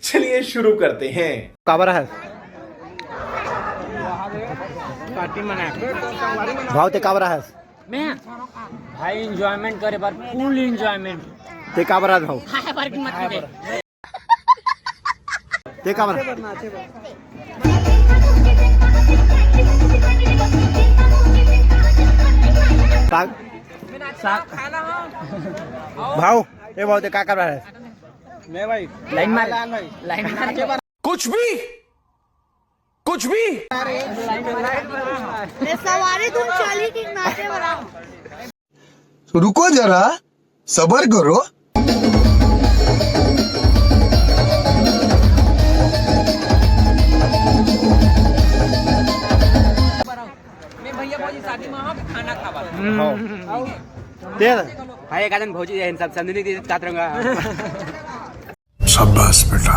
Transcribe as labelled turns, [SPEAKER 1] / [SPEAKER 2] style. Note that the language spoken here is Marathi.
[SPEAKER 1] चलिए शुरू करते हैं।
[SPEAKER 2] का बरं आहे भाव ते का बरं आहे
[SPEAKER 3] मैं भाई एंजॉयमेंट करे बार फुल एंजॉयमेंट
[SPEAKER 2] ते का बरं आहे भाऊ
[SPEAKER 3] हाय पार्किंग मत दे
[SPEAKER 2] ते का बरं साग भाऊ हे भाऊ ते का का बरं आहे
[SPEAKER 3] लाइन मार
[SPEAKER 1] कुछ भी
[SPEAKER 4] सवारी तुम चली की नाचे वाला
[SPEAKER 5] रुको जरा सबर करो।
[SPEAKER 2] ते
[SPEAKER 3] हाय एखादन भाऊजी सब समजून तात रंगा
[SPEAKER 5] शाबाश बेटा